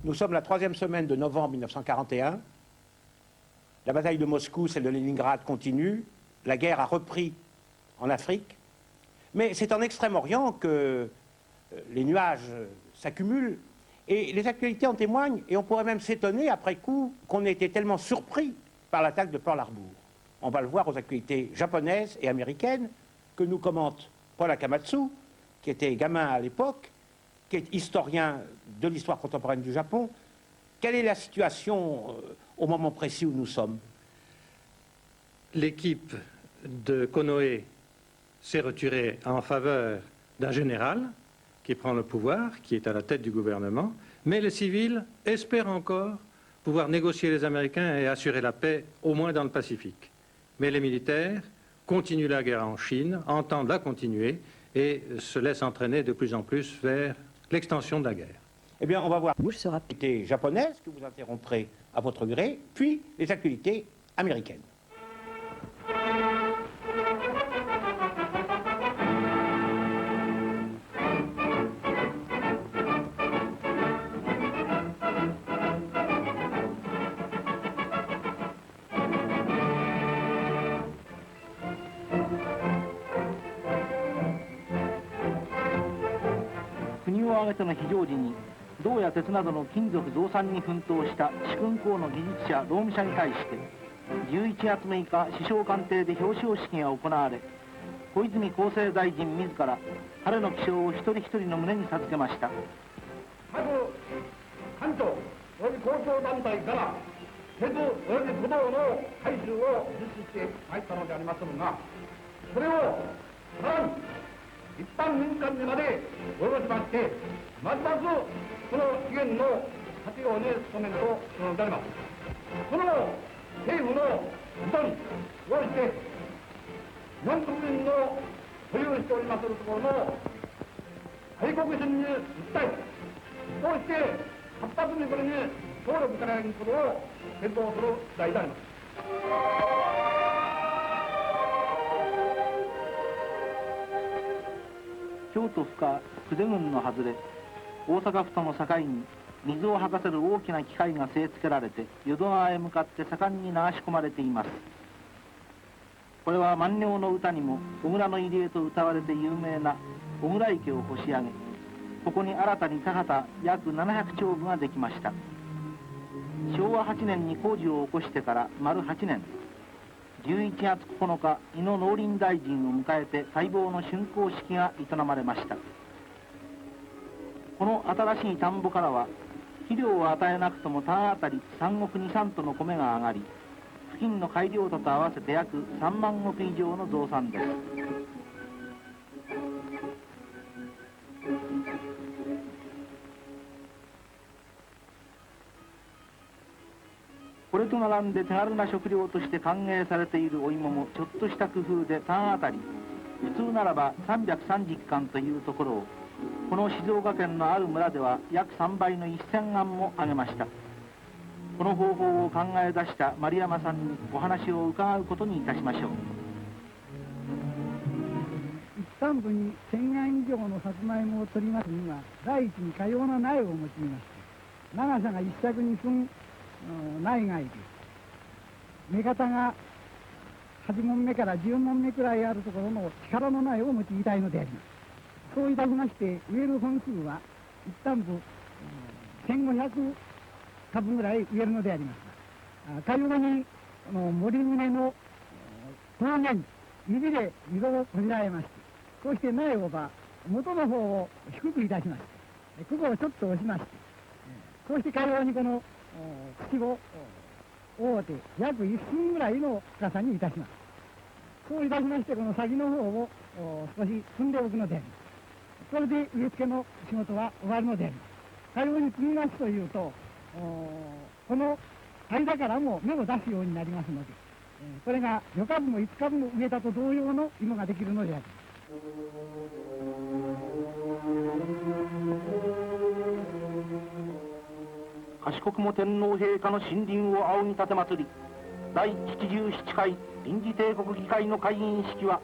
Nous sommes la troisième semaine de novembre 1941. La bataille de Moscou, celle de Leningrad continue. La guerre a repris en Afrique. Mais c'est en Extrême-Orient que les nuages s'accumulent. Et les actualités en témoignent. Et on pourrait même s'étonner, après coup, qu'on ait été tellement surpris par l'attaque de Pearl Harbor. On va le voir aux actualités japonaises et américaines que nous commente Paul Akamatsu, qui était gamin à l'époque, qui est historien de l'histoire contemporaine du Japon. Quelle est la situation au moment précis où nous sommes? L'équipe de Konoe s'est retirée en faveur d'un général qui prend le pouvoir, qui est à la tête du gouvernement, mais les civils espèrent encore pouvoir négocier les Américains et assurer la paix, au moins dans le Pacifique. Mais les militaires continuent la guerre en Chine, entendent la continuer et se laissent entraîner de plus en plus vers l'extension de la guerre. Eh bien, on va voir les actualités japonaises, que vous interromprez à votre gré, puis les actualités américaines.挙げての非常時に銅や鉄などの金属増産に奮闘した主勲校の技術者労務者に対して11月6日首相官邸で表彰式が行われ、小泉厚生大臣自ら晴れの気象を一人一人の胸に授けました。各官庁および公共団体から鉄および武道の改修を実施してまいったのでありますが、それをさらに一般民間にまで及ぼしまして、ますますこの資源の活用に努めるというのであります。この政府の意図に応じて、日本国民の保有しておりますところの愛国心に訴え、こうして活発にこれに協力いただくことを検討する次第であります。京都府下久世郡の外れ、大阪府との境に水を吐かせる大きな機械が据え付けられて淀川へ向かって盛んに流し込まれています。これは万葉の歌にも小倉の入江と歌われて有名な小倉池を干し上げ、ここに新たに田畑約700丁分ができました。昭和8年に工事を起こしてから丸8年、11月9日、井野農林大臣を迎えて待望の竣工式が営まれました。この新しい田んぼからは肥料を与えなくとも単あたり3億2、3との米が上がり、付近の改良とと合わせて約3万石以上の増産です。これと並んで手軽な食料として歓迎されているお芋もちょっとした工夫で単あたり普通ならば330貫というところを、この静岡県のある村では約3倍の1000貫もあげました。この方法を考え出した丸山さんにお話を伺うことにいたしましょう。一旦部に1000貫以上のさつまいもを取りますには、第一にかような苗を用います。長さが1尺2分苗がいる。芽型が8問目から10問目くらいあるところの力の苗を用いたいのであります。そういたしまして、植える本数は一旦部1500株ぐらい植えるのであります。かように森畝の峠に指で溝をこじらえまして、こうして苗を元の方を低くいたしまして、ここをちょっと押しまして、こうしてかようにこの土を覆って約1分ぐらいの深さにいたします。そういたしまして、この先の方を少し積んでおくのであります。これで植え付けの仕事は終わるのであります。かように積みますというと、この間からも芽を出すようになりますので、これが4株も5株も植えたと同様の芋ができるのであります。賢くも天皇陛下の森林を仰ぎ立て祭り、第77回臨時帝国議会の開院式は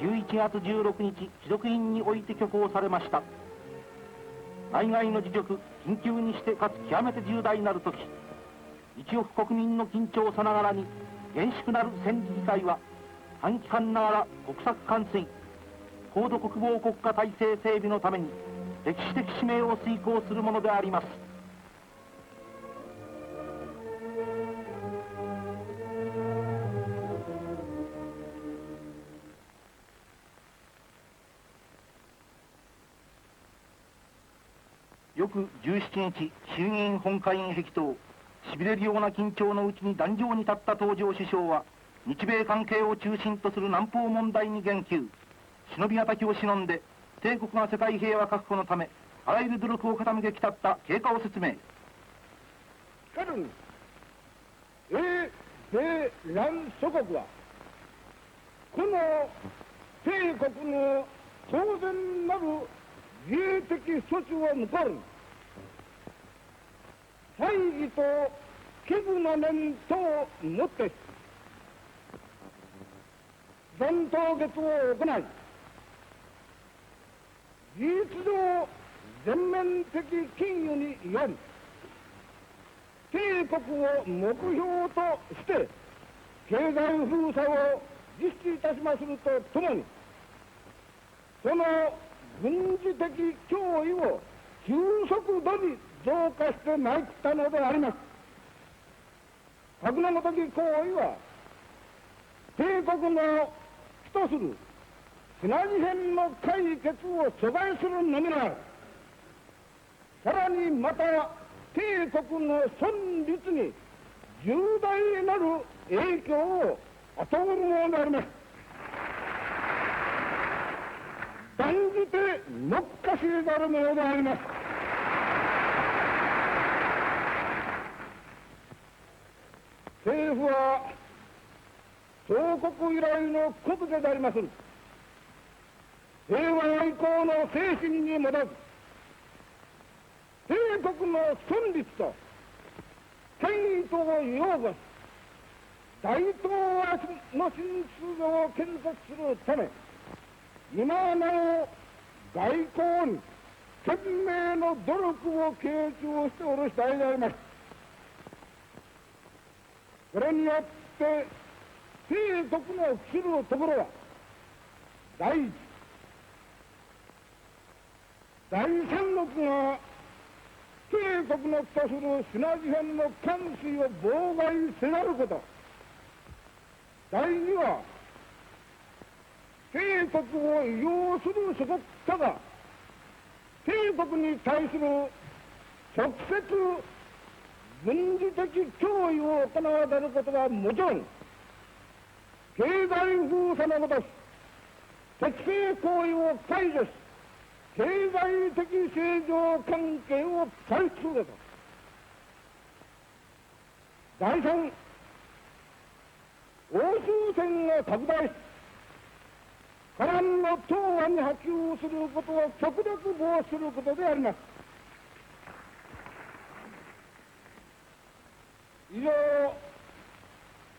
11月16日貴族院において挙行されました。内外の自力、緊急にしてかつ極めて重大なる時、一億国民の緊張さながらに厳粛なる戦時議会は短期間ながら国策完遂、高度国防国家体制整備のために歴史的使命を遂行するものであります。翌17日、衆議院本会議壁頭、しびれるような緊張のうちに壇上に立った東条首相は、日米関係を中心とする南方問題に言及、忍び畑を忍んで、帝国が世界平和確保のため、あらゆる努力を傾けきたった経過を説明。しかるに、英米蘭諸国は、この帝国の当然なる自衛的措置を抜かる大義と危惧の念とをもって残凍結を行い、事実上全面的禁輸により帝国を目標として経済封鎖を実施いたしまするとともに、その軍事的脅威を急速度に増加してまいったのであります。格のごとき行為は、帝国の主とするシナ事変の解決を阻害するのみならず、さらにまた帝国の存立に重大なる影響を与えるものであります。断じてもっかしざるものであります。政府は創国以来の国是でありまする平和以降の精神に基づく帝国の存立と権威とを擁護し、大東亜の新秩序を建設するため、今なお外交に懸命の努力を傾注しておる次第であります。これによって帝国の知るところは、第一、第三国が帝国のとするシナ事変の監視を妨害せざること、第二は帝国を擁する諸国家が帝国に対する直接軍事的脅威を行われることはもちろん、経済封鎖のごとし適正行為を解除し、経済的正常関係を回復すること。第三、欧州戦が拡大し、波乱の東亜に波及することを極力防止することであります。以上、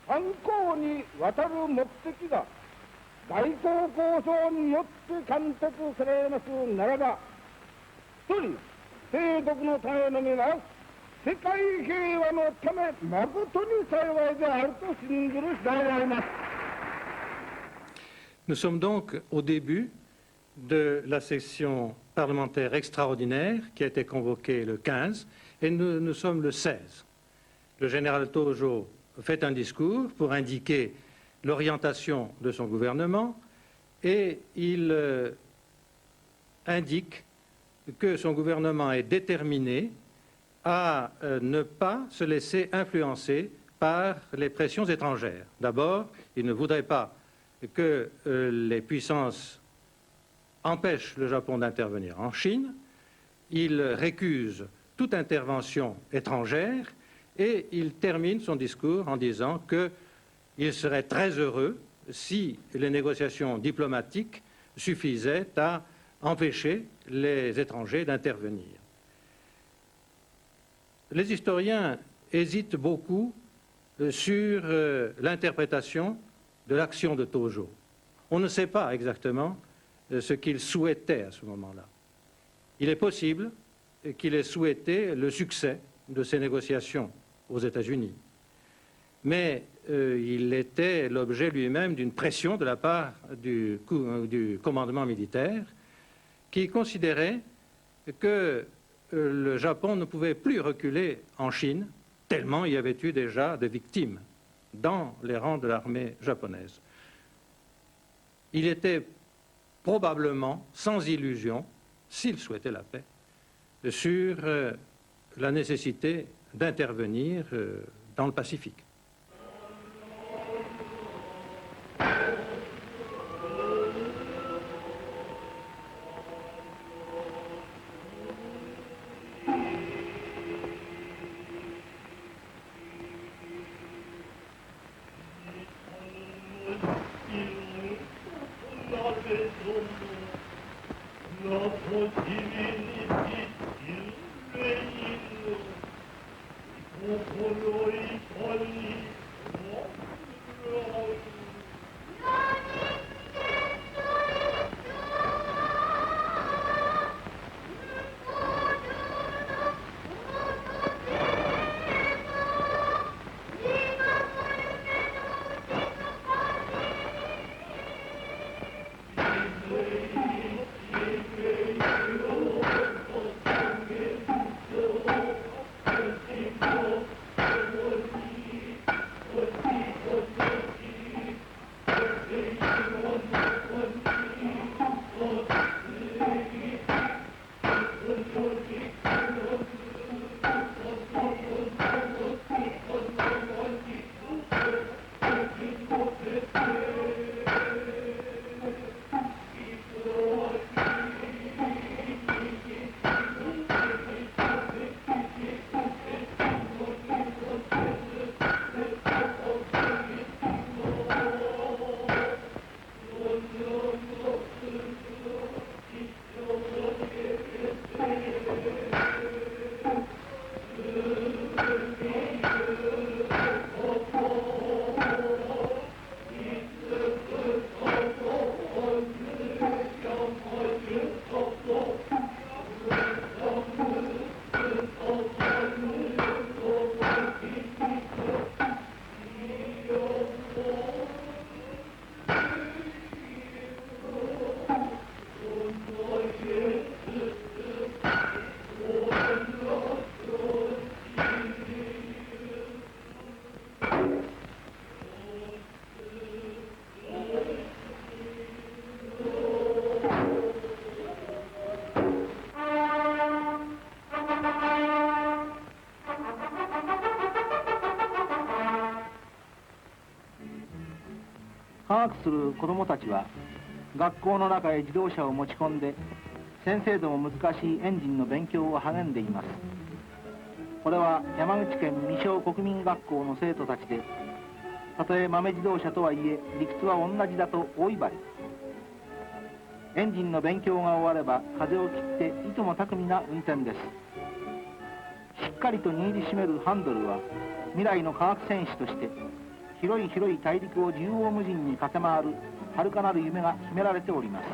藩校にわたる目的が外交交渉によって貫徹されますならば、一人帝国のためのみが世界平和のため誠に幸いであると信ずる次第であります。Nous sommes donc au début de la session parlementaire extraordinaire qui a été convoquée le 15 et nous sommes le 16. Le général Tojo fait un discours pour indiquer l'orientation de son gouvernement et il indique que son gouvernement est déterminé à ne pas se laisser influencer par les pressions étrangères. D'abord, il ne voudrait pas que les puissances empêchent le Japon d'intervenir en Chine. Il récuse toute intervention étrangère et il termine son discours en disant qu'il serait très heureux si les négociations diplomatiques suffisaient à empêcher les étrangers d'intervenir. Les historiens hésitent beaucoup sur l'interprétation de l'action de Tojo. On ne sait pas exactement ce qu'il souhaitait à ce moment-là. Il est possible qu'il ait souhaité le succès de ces négociations aux États-Unis. Mais il était l'objet lui-même d'une pression de la part du commandement militaire qui considérait que le Japon ne pouvait plus reculer en Chine, tellement il y avait eu déjà de victimes dans les rangs de l'armée japonaise. Il était probablement sans illusion, s'il souhaitait la paix, sur la nécessité d'intervenir dans le Pacifique.科学する子どもたちは学校の中へ自動車を持ち込んで先生でも難しいエンジンの勉強を励んでいます。これは山口県未小国民学校の生徒たちで、たとえ豆自動車とはいえ理屈は同じだと大威張り。エンジンの勉強が終われば風を切っていとも巧みな運転です。しっかりと握りしめるハンドルは未来の科学戦士として広い広い大陸を縦横無尽に駆け回る遥かなる夢が秘められております。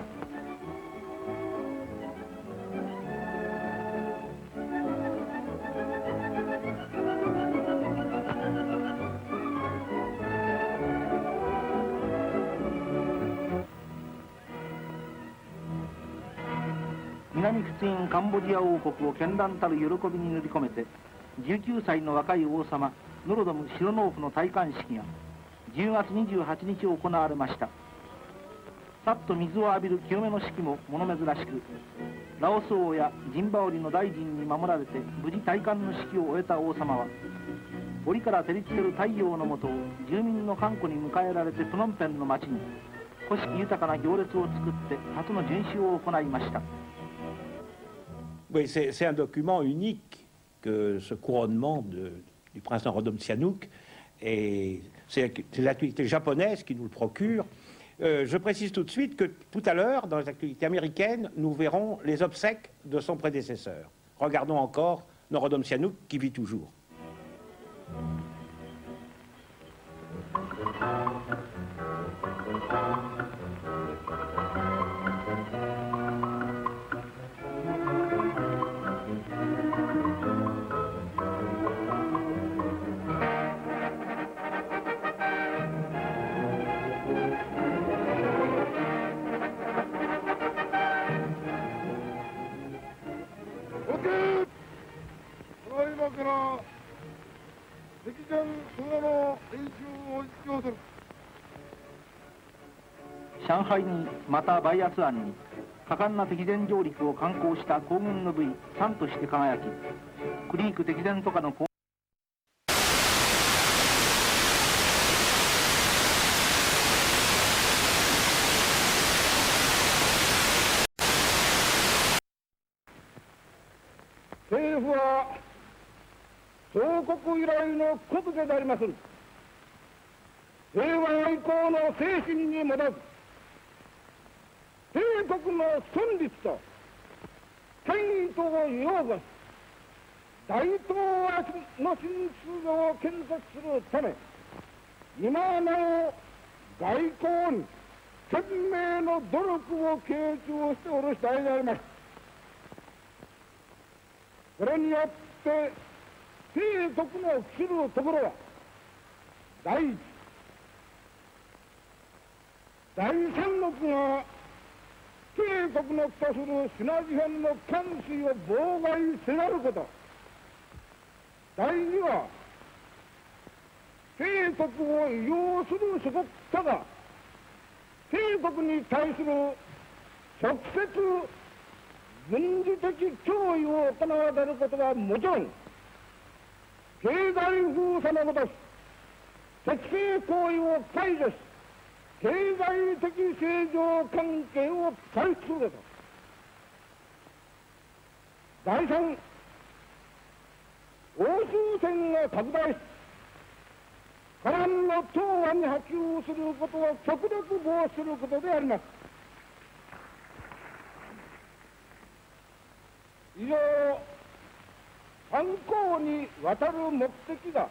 南仏印カンボジア王国を絢爛たる喜びに塗り込めて19歳の若い王様ノロドム・シロノーフの戴冠式が10月28日行われました。さっと水を浴びる清めの式も物珍しく、ラオス王やジンバオリの大臣に守られて無事戴冠の式を終えた王様は、折から照りつける太陽の下を住民の歓呼に迎えられてプノンペンの町に古式豊かな行列を作って初の巡視を行いました。Oui, c'est un document unique que ce couronnement du prince Norodom Sihanouk, et c'est l'actualité japonaise qui nous le procure. Je précise tout de suite que tout à l'heure, dans les actualités américaines, nous verrons les obsèques de son prédécesseur. Regardons encore Norodom Sihanouk qui vit toujours. 権そのの演習を実行する。上海にまたバイアス湾に果敢な敵前上陸を敢行した皇軍の部位3として輝き、クリーク敵前とかの政府は総国以来の国家でありまする平和愛好の精神に基づく帝国の存立と大義とを擁護し大東亜の新秩序を建設するため今なお外交に懸命の努力を傾注しておる次第であります。これによって帝国の期するところは第一、第三国が帝国の期とするシナジ編の監視を妨害せざること、第二は帝国を利用する諸国家が帝国に対する直接軍事的脅威を行われることはもちろん、経済封鎖のごとし敵性行為を解除し経済的正常関係を回復すること、第三、欧州戦が拡大し波乱の東亜に波及することを極力防止することであります。以上、参考にわたる目的が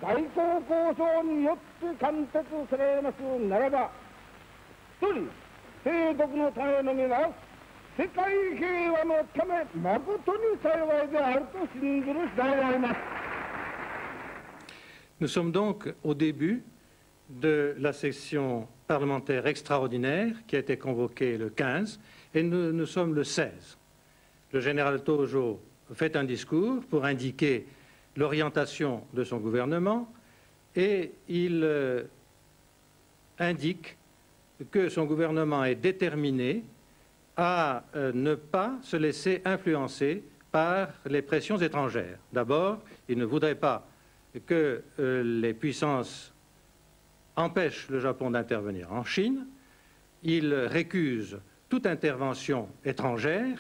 外交交渉によって貫徹されますならば、一人帝国のためのみならず世界平和のため誠に幸いであると信ずる次第であります。Nous sommes donc au début de la session parlementaire extraordinaire qui a été convoquée le 15 et nous sommes le 16. Le général Tojo fait un discours pour indiquer l'orientation de son gouvernement et il indique que son gouvernement est déterminé à ne pas se laisser influencer par les pressions étrangères. D'abord, il ne voudrait pas que les puissances empêchent le Japon d'intervenir en Chine. Il récuse toute intervention étrangère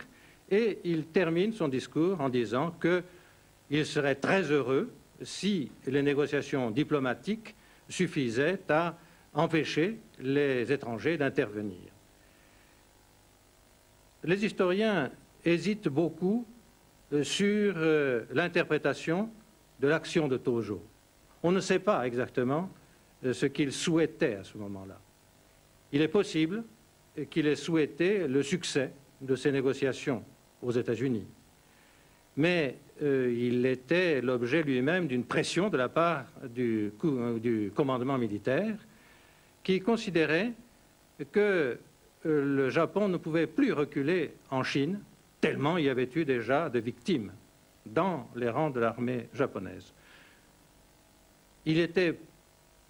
et il termine son discours en disant qu'il serait très heureux si les négociations diplomatiques suffisaient à empêcher les étrangers d'intervenir. Les historiens hésitent beaucoup sur l'interprétation de l'action de Tojo. On ne sait pas exactement ce qu'il souhaitait à ce moment-là. Il est possible qu'il ait souhaité le succès de ces négociations aux États-Unis. Mais il était l'objet lui-même d'une pression de la part du commandement militaire qui considérait que le Japon ne pouvait plus reculer en Chine, tellement il y avait eu déjà de victimes dans les rangs de l'armée japonaise. Il était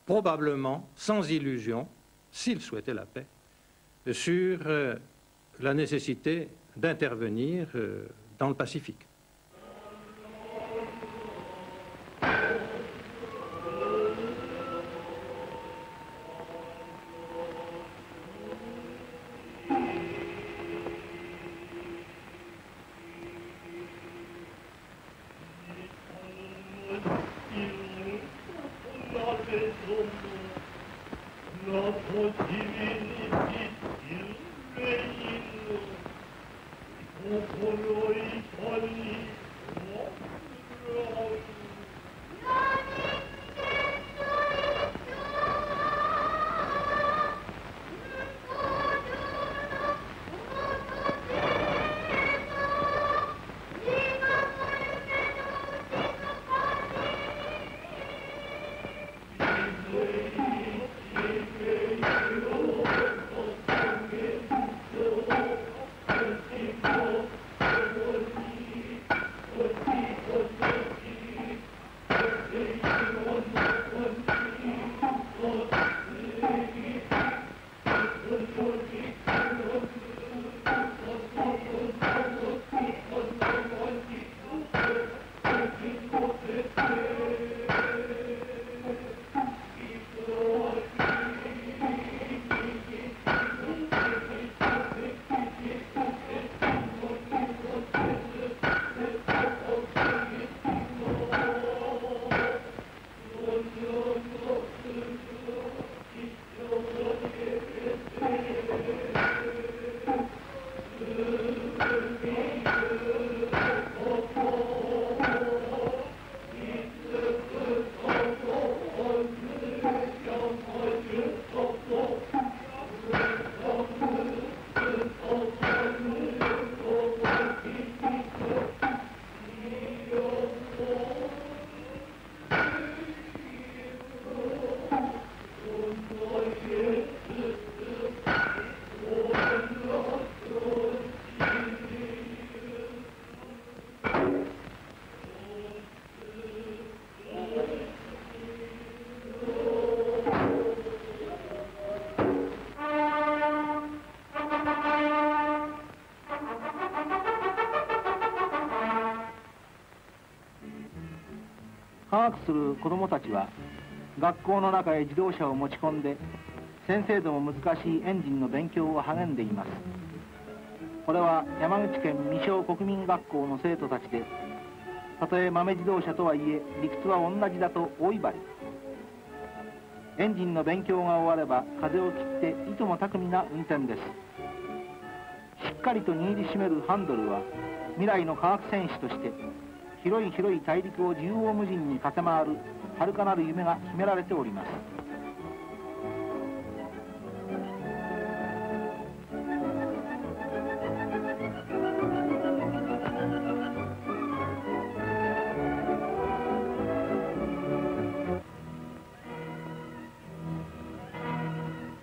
probablement sans illusion, s'il souhaitait la paix, sur la nécessité d'intervenir dans le Pacifique. 学する子どもたちは学校の中へ自動車を持ち込んで先生でも難しいエンジンの勉強を励んでいます。これは山口県未小国民学校の生徒たちで、たとえ豆自動車とはいえ理屈は同じだと大威張り。エンジンの勉強が終われば風を切っていとも巧みな運転です。しっかりと握りしめるハンドルは未来の科学戦士として広い広い大陸を縦横無尽に駆け回る遥かなる夢が秘められております。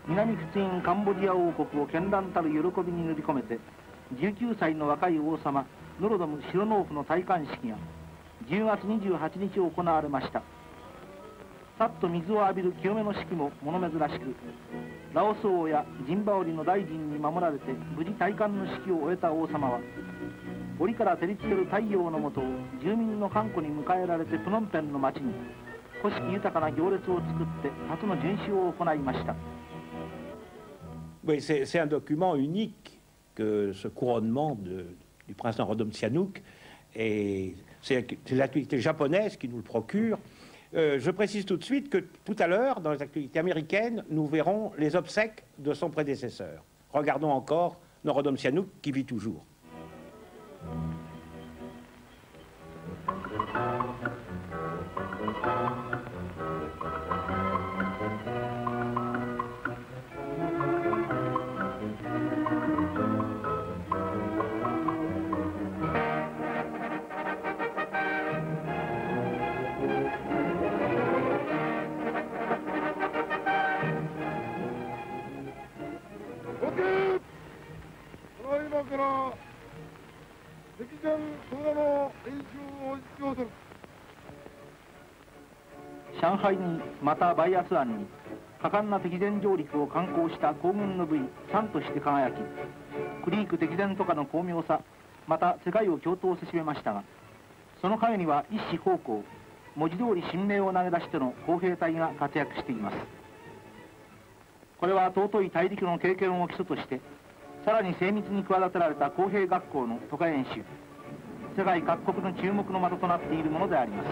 南仏印カンボジア王国を絢爛たる喜びに塗り込めて19歳の若い王様ノロドム・シロノーフの戴冠式が10月28日行われました。さっと水を浴びる清めの式も物珍しく、ラオス王やジンバオリの大臣に守られて無事戴冠の式を終えた王様は、折から照りつける太陽の下を住民の歓呼に迎えられてプノンペンの町に古式豊かな行列を作って初の巡視を行いました。Oui, c'est un document unique que ce couronnement du prince Norodom Sihanouk, et c'est l'actualité japonaise qui nous le procure. Je précise tout de suite que tout à l'heure, dans les actualités américaines, nous verrons les obsèques de son prédécesseur. Regardons encore Norodom Sihanouk qui vit toujours.上海にまたバイアス湾に果敢な敵前上陸を敢行した皇軍の部位3として輝き、クリーク敵前とかの巧妙さ、また世界を共闘せしめましたが、その陰には一子方向、文字通り神明を投げ出しての工兵隊が活躍しています。これは尊い大陸の経験を基礎としてさらに精密に企てられた工兵学校の渡河演習、世界各国の注目の的となっているものであります。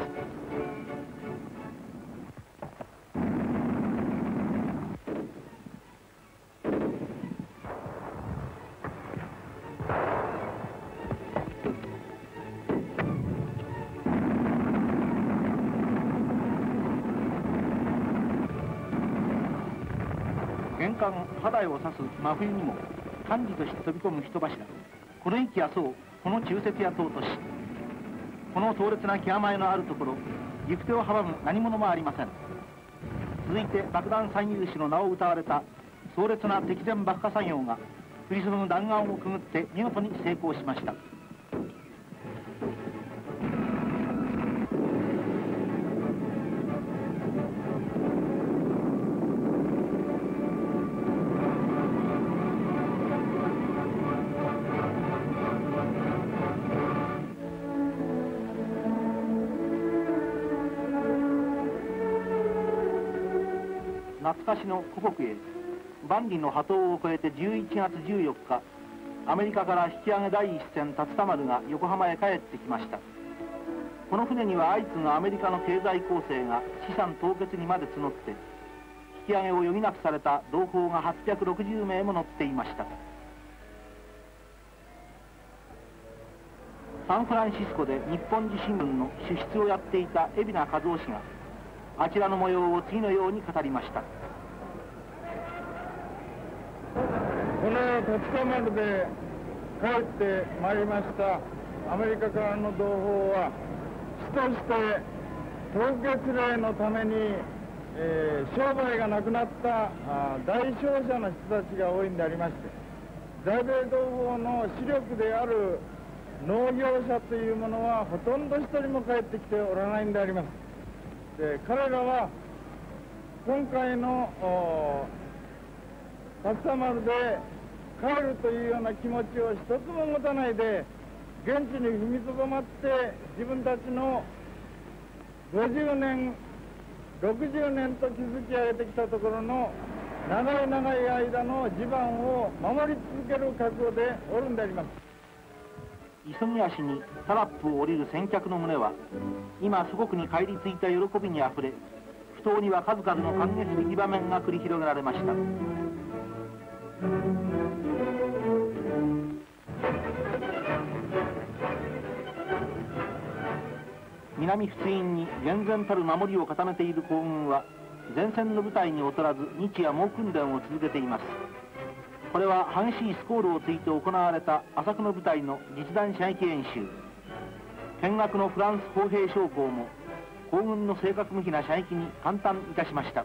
玄関肌を刺す真冬にも幹事として飛び込む人柱、この域やそうこの中節や塔とし、この壮烈な極まえのあるところ、行く手を阻む何者もありません。続いて爆弾三勇士の名を謳われた壮烈な敵前爆破作業が降り注ぐ弾丸をくぐって見事に成功しました。懐かしの故国へ万里の波頭を越えて11月14日、アメリカから引き上げ第一船竜田丸が横浜へ帰ってきました。この船には相次ぐアメリカの経済構成が資産凍結にまで募って引き上げを余儀なくされた同胞が860名も乗っていました。サンフランシスコで日本時新聞の主筆をやっていた海老名和夫氏があちらの模様を次のように語りました。この竜田丸で帰ってまいりましたアメリカからの同胞は主として凍結令のために、商売がなくなった大商社の人たちが多いんでありまして、在米同胞の主力である農業者というものはほとんど一人も帰ってきておらないんであります。で彼らは今回の竜田丸で帰るというような気持ちを一つも持たないで現地に踏みとどまって自分たちの50年60年と築き上げてきたところの長い長い間の地盤を守り続ける覚悟でおるんであります。急ぎ足にタラップを降りる先客の胸は今祖国に帰り着いた喜びにあふれ、埠頭には数々の感激的場面が繰り広げられました。南仏印に厳然たる守りを固めている皇軍は前線の部隊に劣らず日夜猛訓練を続けています。これは激しいスコールをついて行われた浅久の部隊の実弾射撃演習。見学のフランス砲兵将校も皇軍の正確無比な射撃に感嘆いたしました。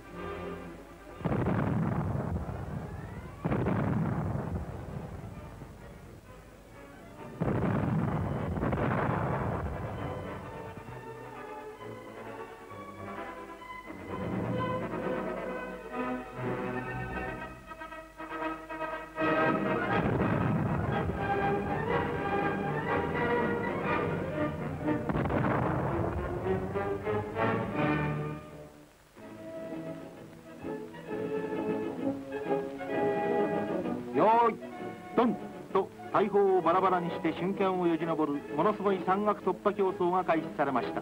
ドンと大砲をバラバラにして瞬間をよじ登るものすごい山岳突破競争が開始されました。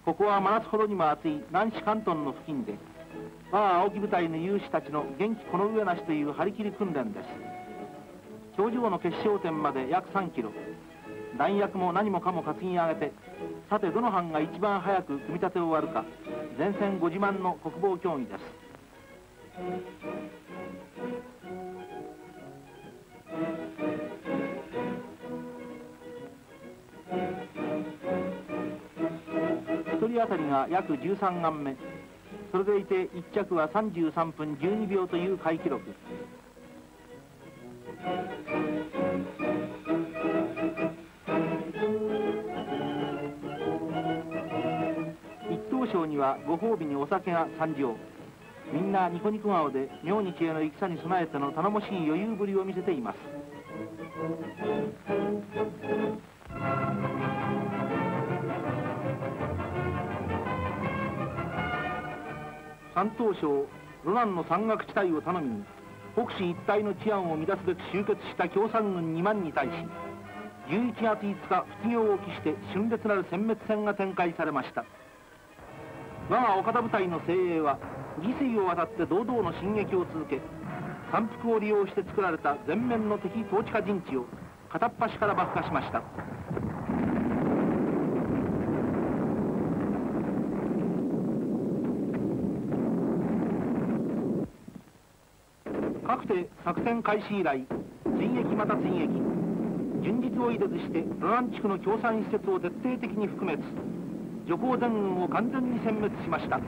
ここは真夏ほどにも暑い南市関東の付近で、我が青木部隊の勇士たちの元気この上なしという張り切り訓練です。頂上の決勝点まで約3キロ、弾薬も何もかも担ぎ上げて、さてどの班が一番早く組み立てを終わるか、前線ご自慢の国防競技です。1人当たりが約13眼目、それでいて1着は33分12秒という回記録。一等賞にはご褒美にお酒が参上。みんなニコニコ顔で明日への戦に備えての頼もしい余裕ぶりを見せています。山東省ロナンの山岳地帯を頼みに北市一帯の治安を乱すべく集結した共産軍2万に対し、11月5日仏業を期して峻烈なる殲滅戦が展開されました。我が岡田部隊の精鋭は義水を渡って堂々の進撃を続け、山腹を利用して作られた全面の敵統治下陣地を片っ端から爆破しました。かくて作戦開始以来、追撃また追撃、順日を入れずしてロナン地区の共産施設を徹底的に覆滅、徐行全軍を完全に殲滅しました。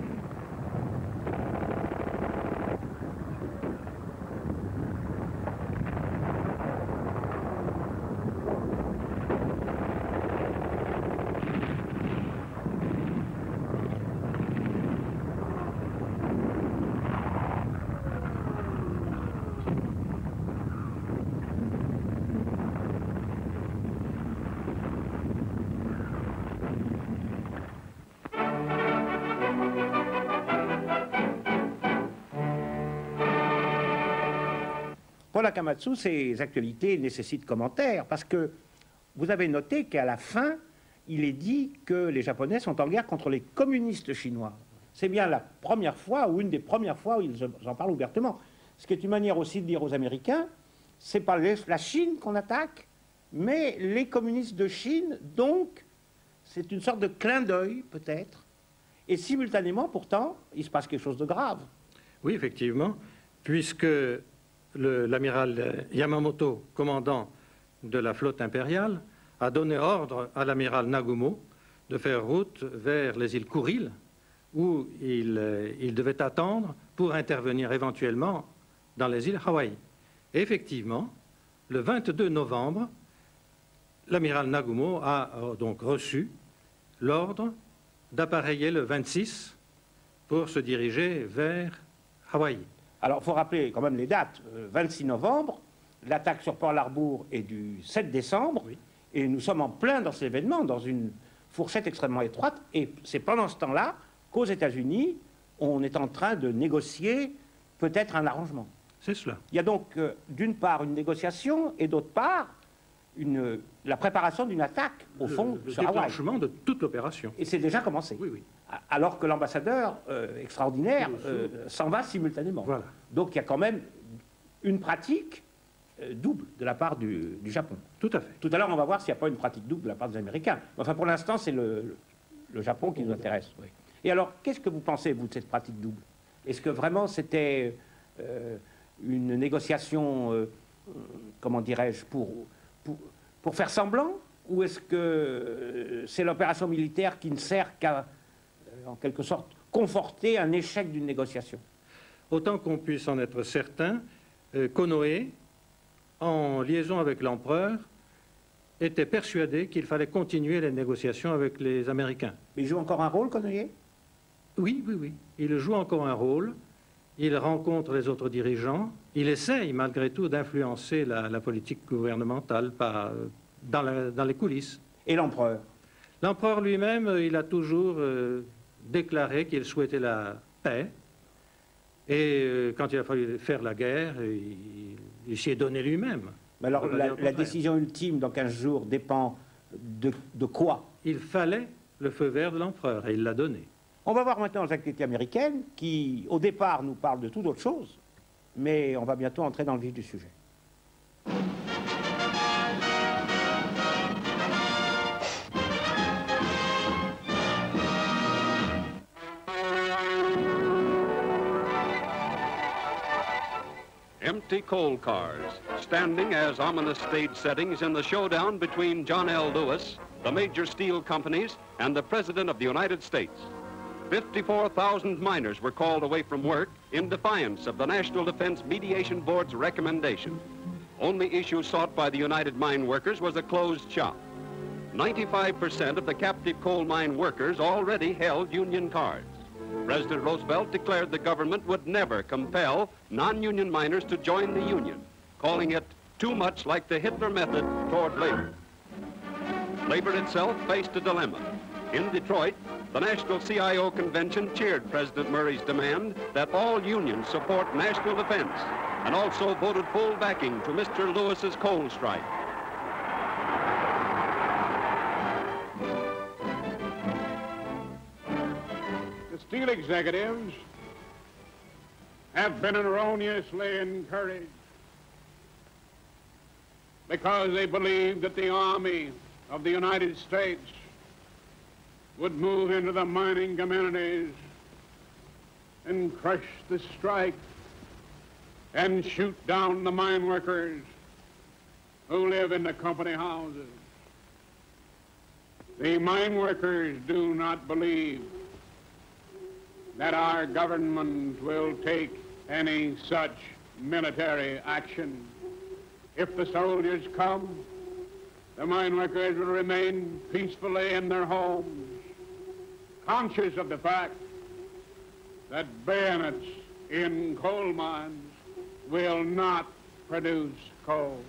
Paul Akamatsu, ces actualités nécessitent commentaire parce que vous avez noté qu'à la fin, il est dit que les Japonais sont en guerre contre les communistes chinois. C'est bien la première fois ou une des premières fois où ils en parlent ouvertement. Ce qui est une manière aussi de dire aux Américains, c'est pas la Chine qu'on attaque, mais les communistes de Chine, donc c'est une sorte de clin d'œil peut-être. Et simultanément, pourtant, il se passe quelque chose de grave. Oui, effectivement, puisque l'amiral Yamamoto, commandant de la flotte impériale, a donné ordre à l'amiral Nagumo de faire route vers les îles Kuril, où il devait attendre pour intervenir éventuellement dans les îles Hawaï. Et effectivement, le 22 novembre, l'amiral Nagumo a donc reçu l'ordre d'appareiller le 26 pour se diriger vers Hawaï. Alors, il faut rappeler quand même les dates. 26 novembre, l'attaque sur Pearl Harbor est du 7 décembre, oui. Et nous sommes en plein dans cet événement, dans une fourchette extrêmement étroite. Et c'est pendant ce temps-là qu'aux États-Unis, on est en train de négocier peut-être un arrangement. C'est cela. Il y a donc d'une part une négociation et d'autre part la préparation d'une attaque, au fond, le sur Hawaï. déclenchement de toute l'opération. Et c'est déjà commencé. Oui, oui. Alors que l'ambassadeur extraordinaire s'en va simultanément. Voilà. Donc il y a quand même une pratique double de la part du Japon. Tout à fait. Tout à l'heure, on va voir s'il n'y a pas une pratique double de la part des Américains. Enfin, pour l'instant, c'est le Japon qui nous intéresse. Oui. Et alors, qu'est-ce que vous pensez, vous, de cette pratique double? Est-ce que vraiment c'était une négociation, comment dirais-je, pour faire semblant? Ou est-ce que c'est l'opération militaire qui ne sert qu'à, en quelque sorte, conforter un échec d'une négociation? Autant qu'on puisse en être certain, Konoe, en liaison avec l'empereur, était persuadé qu'il fallait continuer les négociations avec les Américains. Mais il joue encore un rôle, Konoe? Oui, oui, oui. Il joue encore un rôle. Il rencontre les autres dirigeants. Il essaye, malgré tout, d'influencer la politique gouvernementale dans les coulisses. Et l'empereur? L'empereur lui-même, il a toujours déclaré qu'il souhaitait la paix. Et quand il a fallu faire la guerre, il s'y est donné lui-même. Mais alors, la décision ultime, dans 15 jours, dépend de quoi? Il fallait le feu vert de l'empereur, et il l'a donné. On va voir maintenant les activités américaines qui, au départ, nous parlent de toute autre chose, mais on va bientôt entrer dans le vif du sujet. Empty coal cars, standing as ominous stage settings in the showdown between John L. Lewis, the major steel companies, and the President of the United States. 54,000 miners were called away from work in defiance of the National Defense Mediation Board's recommendation. Only issue sought by the United Mine Workers was a closed shop. 95% of the captive coal mine workers already held union cards. President Roosevelt declared the government would never compel non-union miners to join the union, calling it too much like the Hitler method toward labor. Labor itself faced a dilemma. In Detroit, the National CIO Convention cheered President Murray's demand that all unions support national defense and also voted full backing to Mr. Lewis's coal strike. The steel executives have been erroneously encouraged because they believed that the Army of the United States would move into the mining communities and crush the strike and shoot down the mine workers who live in the company houses. The mine workers do not believe that our government will take any such military action. If the soldiers come, the mine workers will remain peacefully in their homes, conscious of the fact that bayonets in coal mines will not produce coal.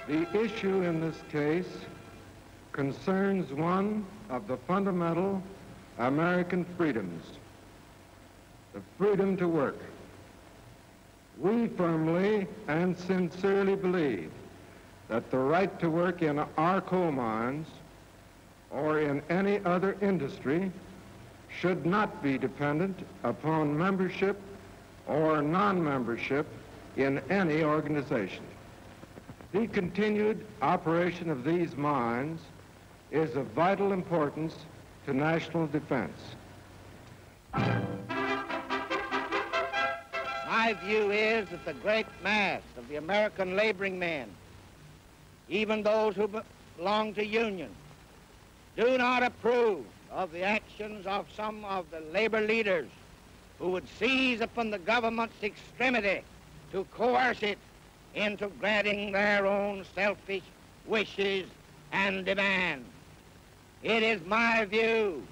The issue in this case concerns one of the fundamental American freedoms, the freedom to work. We firmly and sincerely believe that the right to work in our coal mines or in any other industry should not be dependent upon membership or non-membership in any organization. The continued operation of these mines is of vital importance to national defense. My view is that the great mass of the American laboring men, even those who belong to unions, do not approve of the actions of some of the labor leaders who would seize upon the government's extremity to coerce it into granting their own selfish wishes and demands. It is my view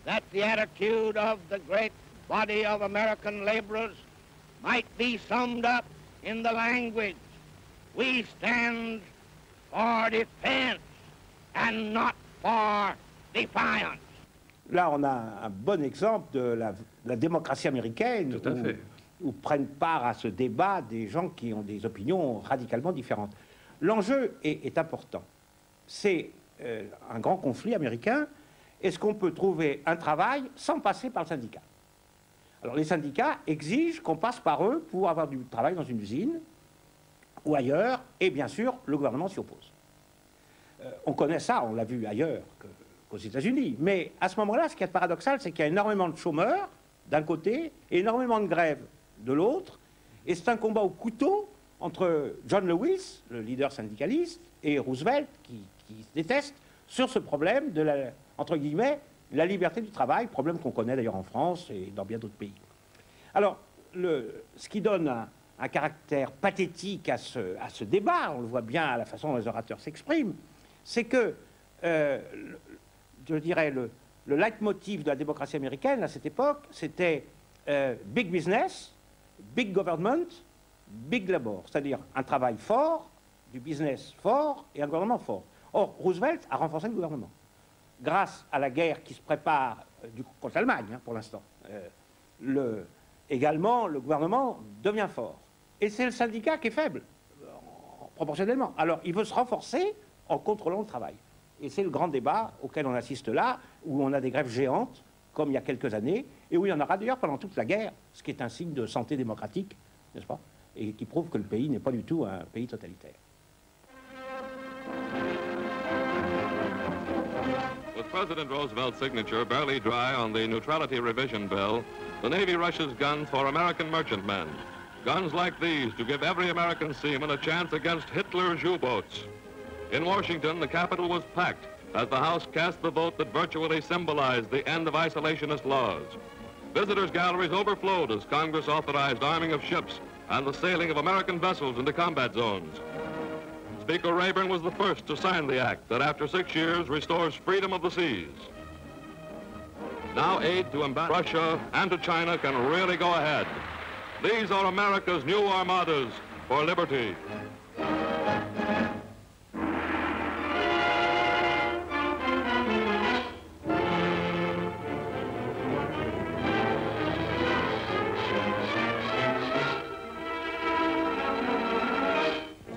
that the attitude of the great body of American laborers might be summed up in the language, we stand for defense and not for defiance. Là, on a un bon exemple de la démocratie américaine Tout à fait. où prennent part à ce débat des gens qui ont des opinions radicalement différentes. L'enjeu est important. C'est un grand conflit américain. Est-ce qu'on peut trouver un travail sans passer par le syndicat? Alors les syndicats exigent qu'on passe par eux pour avoir du travail dans une usine ou ailleurs, et bien sûr, le gouvernement s'y oppose. On connaît ça, on l'a vu ailleurs qu'aux États-Unis. Mais à ce moment-là, ce qui est paradoxal, c'est qu'il y a énormément de chômeurs d'un côté et énormément de grèves de l'autre. Et c'est un combat au couteau entre John Lewis, le leader syndicaliste, et Roosevelt, qui se détestent, sur ce problème de la, entre guillemets, la liberté du travail, problème qu'on connaît d'ailleurs en France et dans bien d'autres pays. Alors, ce qui donne un caractère pathétique à ce débat, on le voit bien à la façon dont les orateurs s'expriment, c'est que, je dirais, le leitmotiv de la démocratie américaine à cette époque, c'était big business, big government, big labor, c'est-à-dire un travail fort, du business fort et un gouvernement fort. Or, Roosevelt a renforcé le gouvernement. Grâce à la guerre qui se prépare contre l'Allemagne, hein, pour l'instant, également, le gouvernement devient fort. Et c'est le syndicat qui est faible, proportionnellement. Alors, il veut se renforcer en contrôlant le travail. Et c'est le grand débat auquel on assiste là, où on a des grèves géantes, comme il y a quelques années, et où il y en aura d'ailleurs pendant toute la guerre, ce qui est un signe de santé démocratique, n'est-ce pas? Et qui prouve que le pays n'est pas du tout un pays totalitaire. With President Roosevelt's signature barely dry on the Neutrality Revision Bill, the Navy rushes guns for American merchantmen. Guns like these to give every American seaman a chance against Hitler's U-boats. In Washington, the Capitol was packed as the House cast the vote that virtually symbolized the end of isolationist laws. Visitors' galleries overflowed as Congress authorized arming of ships and the sailing of American vessels into combat zones. Speaker Rayburn was the first to sign the act that after 6 years restores freedom of the seas. Now aid to Russia and to China can really go ahead. These are America's new armadas for liberty.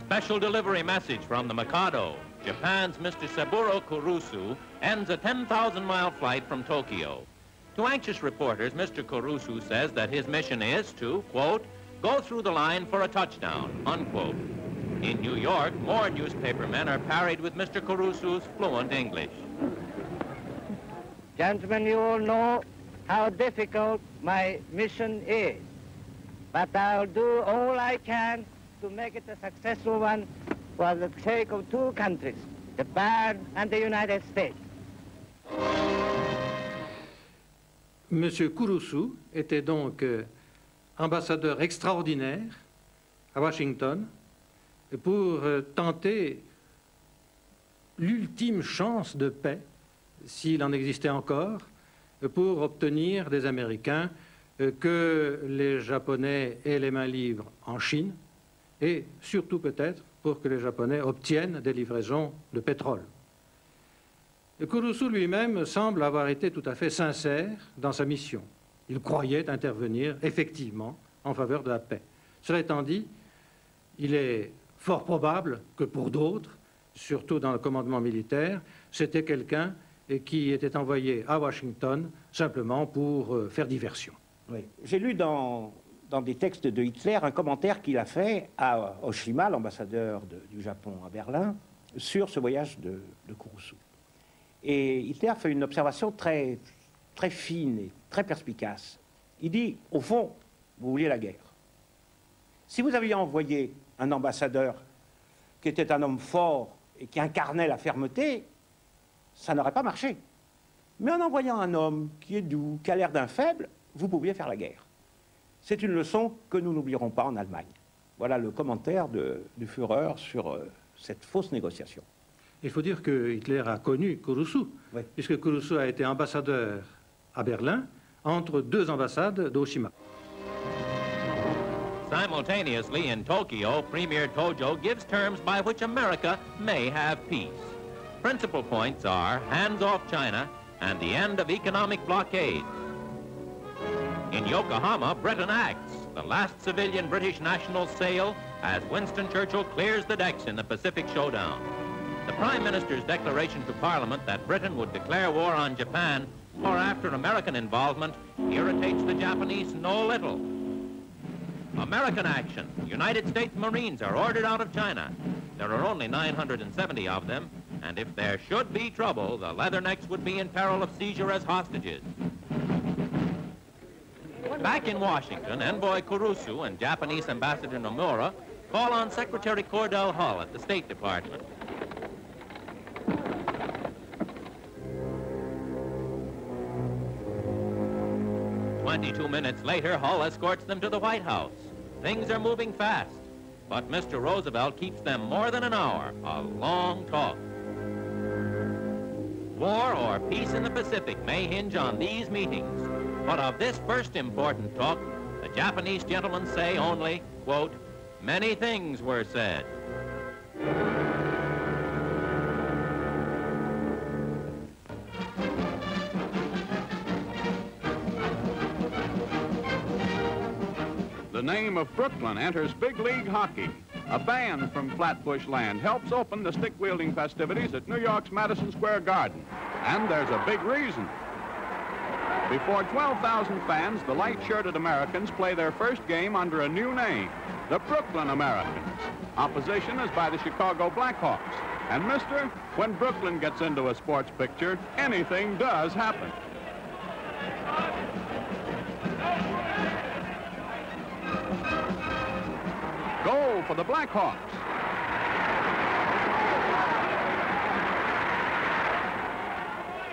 Special delivery message from the Mikado. Japan's Mr. Saburo Kurusu ends a 10,000-mile flight from Tokyo. To anxious reporters, Mr. Kurusu says that his mission is to, quote, go through the line for a touchdown, unquote. In New York, more newspapermen are parried with Mr. Kurusu's fluent English. Gentlemen, you all know how difficult my mission is, but I'll do all I can to make it a successful one for the sake of two countries, Japan and the United States. Monsieur Kurusu était donc ambassadeur extraordinaire à Washington pour tenter l'ultime chance de paix, s'il en existait encore, pour obtenir des Américains que les Japonais aient les mains libres en Chine, et surtout peut-être pour que les Japonais obtiennent des livraisons de pétrole. Kurusu lui-même semble avoir été tout à fait sincère dans sa mission. Il croyait intervenir effectivement en faveur de la paix. Cela étant dit, il est fort probable que pour d'autres, surtout dans le commandement militaire, c'était quelqu'un qui était envoyé à Washington simplement pour faire diversion. Oui. J'ai lu dans des textes de Hitler un commentaire qu'il a fait à Oshima, l'ambassadeur du Japon à Berlin, sur ce voyage de Kurusu. Et Hitler fait une observation très, très fine et très perspicace. Il dit, au fond, vous vouliez la guerre. Si vous aviez envoyé un ambassadeur qui était un homme fort et qui incarnait la fermeté, ça n'aurait pas marché. Mais en envoyant un homme qui est doux, qui a l'air d'un faible, vous pouviez faire la guerre. C'est une leçon que nous n'oublierons pas en Allemagne. Voilà le commentaire du Führer sur cette fausse négociation. Il faut dire que Hitler a connu Kurusu, oui, puisque Kurusu a été ambassadeur à Berlin entre deux ambassades d'Oshima. Simultaneously, in Tokyo, Premier Tojo gives terms by which America may have peace. Principal points are hands off China and the end of economic blockade. In Yokohama, Britain acts, the last civilian British national sail as Winston Churchill clears the decks in the Pacific Showdown. The Prime Minister's declaration to Parliament that Britain would declare war on Japan or after American involvement irritates the Japanese no little. American action. United States Marines are ordered out of China. There are only 970 of them, and if there should be trouble, the Leathernecks would be in peril of seizure as hostages. Back in Washington, Envoy Kurusu and Japanese Ambassador Nomura call on Secretary Cordell Hull at the State Department. "22 minutes later, Hull escorts them to the White House. Things are moving fast, but Mr. Roosevelt keeps them more than an hour, a long talk. War or peace in the Pacific may hinge on these meetings, but of this first important talk, the Japanese gentlemen say only, quote, "Many things were said." The name of Brooklyn enters big league hockey. A band from Flatbush Land helps open the stick-wielding festivities at New York's Madison Square Garden. And there's a big reason. Before 12,000 fans, the light-shirted Americans play their first game under a new name, the Brooklyn Americans. Opposition is by the Chicago Blackhawks. And mister, when Brooklyn gets into a sports picture, anything does happen. Goal for the Blackhawks.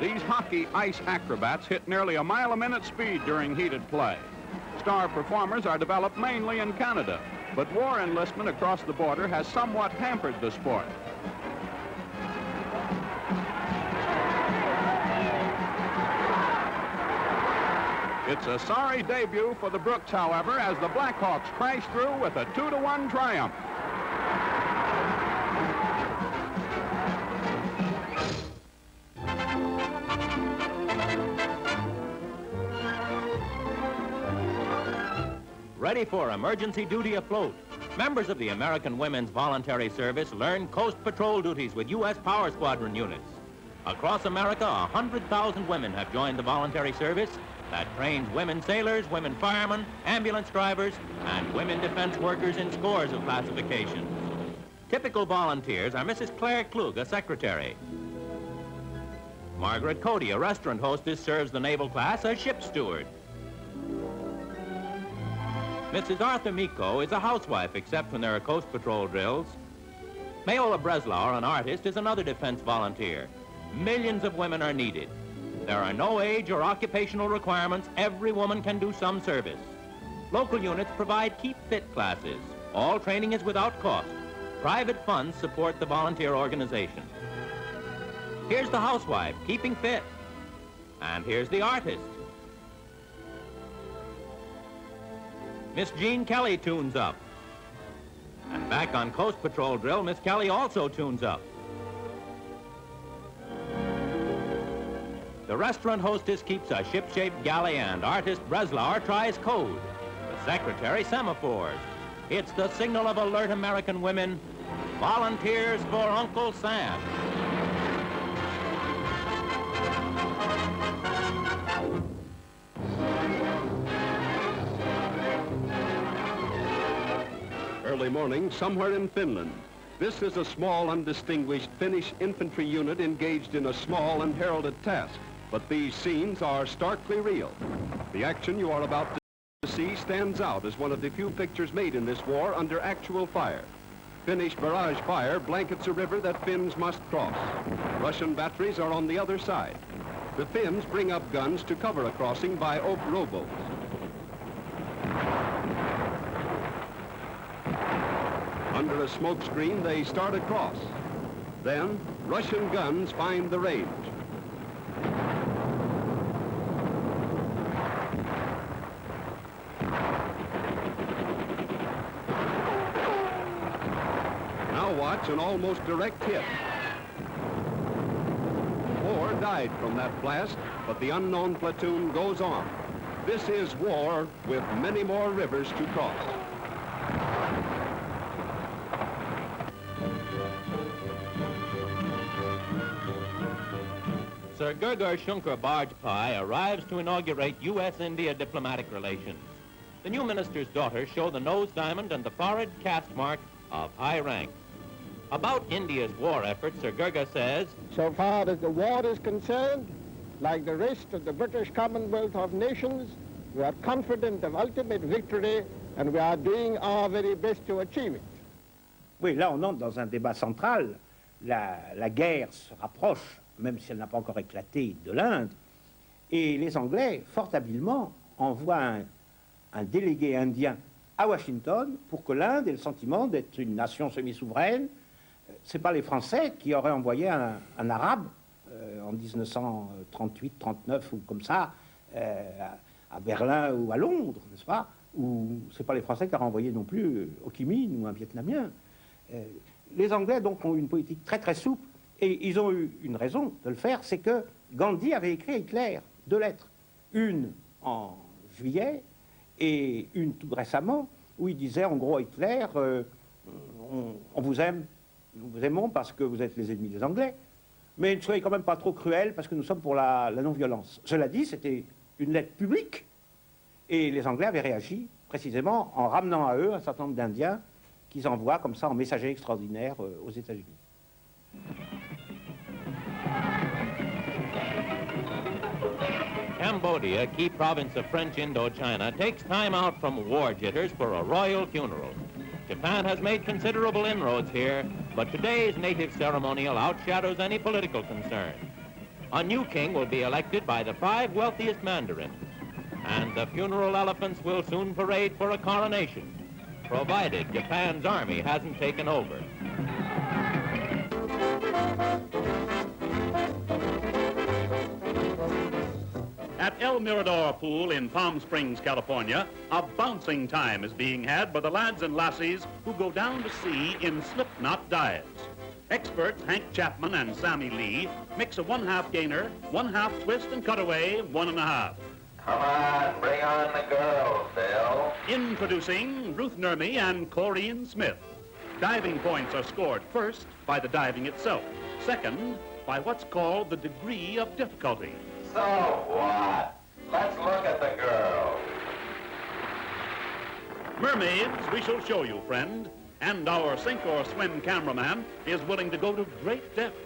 These hockey ice acrobats hit nearly a mile-a-minute speed during heated play. Star performers are developed mainly in Canada, but war enlistment across the border has somewhat hampered the sport. It's a sorry debut for the Brooks, however, as the Blackhawks crash through with a 2-1 triumph. Ready for emergency duty afloat. Members of the American Women's Voluntary Service learn coast patrol duties with U.S. Power Squadron units. Across America, 100,000 women have joined the voluntary service that trains women sailors, women firemen, ambulance drivers, and women defense workers in scores of classifications. Typical volunteers are Mrs. Claire Klug, a secretary. Margaret Cody, a restaurant hostess, serves the naval class as ship steward. Mrs. Arthur Miko is a housewife, except when there are Coast Patrol drills. Mayola Breslauer, an artist, is another defense volunteer. Millions of women are needed. There are no age or occupational requirements. Every woman can do some service. Local units provide Keep Fit classes. All training is without cost. Private funds support the volunteer organization. Here's the housewife, keeping fit. And here's the artist. Miss Jean Kelly tunes up. And back on Coast Patrol drill, Miss Kelly also tunes up. The restaurant hostess keeps a ship-shaped galley, and artist Breslauer tries code. The secretary semaphores. It's the signal of alert American women. Volunteers for Uncle Sam. Early morning somewhere in Finland. This is a small, undistinguished Finnish infantry unit engaged in a small and heralded task. But these scenes are starkly real. The action you are about to see stands out as one of the few pictures made in this war under actual fire. Finnish barrage fire blankets a river that Finns must cross. Russian batteries are on the other side. The Finns bring up guns to cover a crossing by oak rowboats. Under a smoke screen, they start across. Then, Russian guns find the range. gets an almost direct hit. 4 died from that blast, but the unknown platoon goes on. This is war with many more rivers to cross. Sir Gurgur Shunker Bajpai arrives to inaugurate U.S.-India diplomatic relations. The new minister's daughters show the nose diamond and the forehead caste mark of high rank. About India's war efforts, Sir Gurgur says, so far as the war is concerned, like the rest of the British Commonwealth of Nations, we are confident of ultimate victory and we are doing our very best to achieve it. Oui, là on entre dans un débat central. La guerre se rapproche, même si elle n'a pas encore éclaté, de l'Inde. Et les Anglais, fort habilement, envoient un délégué indien à Washington pour que l'Inde ait le sentiment d'être une nation semi-souveraine. Ce n'est pas les Français qui auraient envoyé un Arabe en 1938-39 ou comme ça à Berlin ou à Londres, n'est-ce pas? Ou ce n'est pas les Français qui auraient envoyé non plus Ho Chi Minh ou un Vietnamien. Les Anglais donc ont une politique très très souple et ils ont eu une raison de le faire, c'est que Gandhi avait écrit à Hitler 2 lettres, une en juillet et une tout récemment où il disait en gros à Hitler on vous aime, nous vous aimons parce que vous êtes les ennemis des Anglais, mais ne soyez quand même pas trop cruels parce que nous sommes pour la non-violence. Cela dit, c'était une lettre publique et les Anglais avaient réagi précisément en ramenant à eux un certain nombre d'Indiens qu'ils envoient comme ça en messager extraordinaire aux États-Unis. Cambodia, key province of French Indochina, takes time out from war jitters for a royal funeral. Japan has made considerable inroads here, but today's native ceremonial outshadows any political concern. A new king will be elected by the 5 wealthiest mandarins, and the funeral elephants will soon parade for a coronation, provided Japan's army hasn't taken over. At El Mirador Pool in Palm Springs, California, a bouncing time is being had by the lads and lassies who go down to sea in slip-knot dives. Experts Hank Chapman and Sammy Lee mix a 1/2 gainer, 1/2 twist and cutaway, 1.5. Come on, bring on the girls, Bill. Introducing Ruth Nurmi and Corrine Smith. Diving points are scored first by the diving itself, second by what's called the degree of difficulty. So what? Let's look at the girls. Mermaids, we shall show you, friend, and our sink or swim cameraman is willing to go to great depths.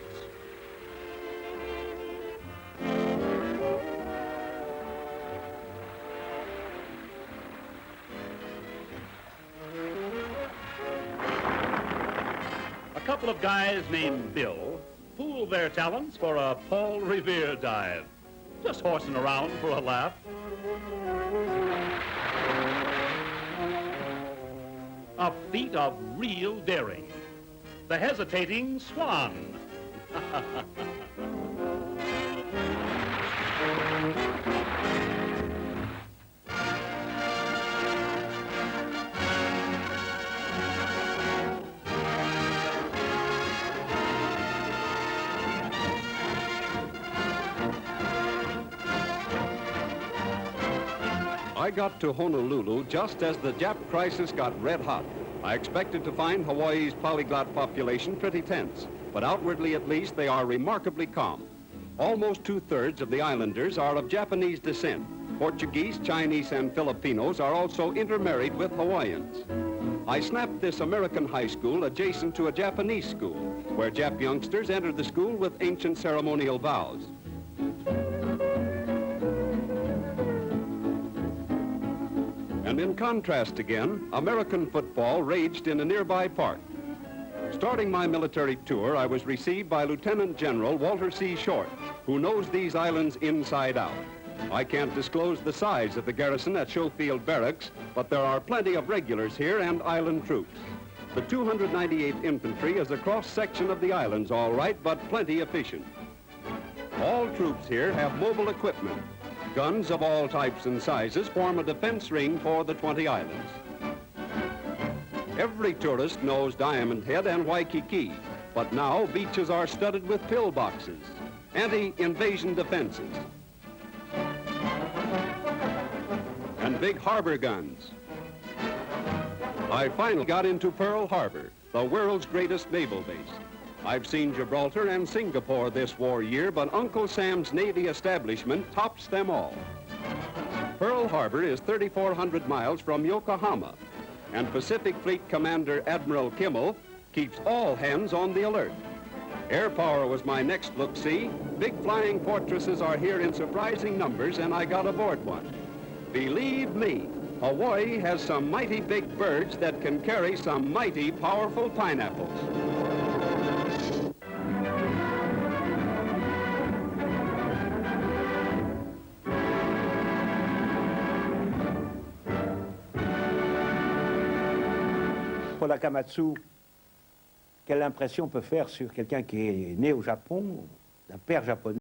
A couple of guys named Bill pool their talents for a Paul Revere dive. Just horsing around for a laugh. A feat of real daring. The hesitating swan. I got to Honolulu just as the Jap crisis got red hot. I expected to find Hawaii's polyglot population pretty tense, but outwardly at least they are remarkably calm. Almost 2/3 of the islanders are of Japanese descent. Portuguese, Chinese, and Filipinos are also intermarried with Hawaiians. I snapped this American high school adjacent to a Japanese school, where Jap youngsters entered the school with ancient ceremonial vows. And in contrast again, American football raged in a nearby park. Starting my military tour, I was received by Lieutenant General Walter C. Short, who knows these islands inside out. I can't disclose the size of the garrison at Schofield Barracks, but there are plenty of regulars here and island troops. The 298th Infantry is a cross-section of the islands, all right, but plenty efficient. All troops here have mobile equipment. Guns of all types and sizes form a defense ring for the 20 islands. Every tourist knows Diamond Head and Waikiki, but now beaches are studded with pillboxes, anti-invasion defenses, and big harbor guns. I finally got into Pearl Harbor, the world's greatest naval base. I've seen Gibraltar and Singapore this war year, but Uncle Sam's Navy establishment tops them all. Pearl Harbor is 3,400 miles from Yokohama, and Pacific Fleet Commander Admiral Kimmel keeps all hands on the alert. Air power was my next look-see. Big flying fortresses are here in surprising numbers, and I got aboard one. Believe me, Hawaii has some mighty big birds that can carry some mighty powerful pineapples. Paul Akamatsu, quelle impression peut faire sur quelqu'un qui est né au Japon, d'un père japonais?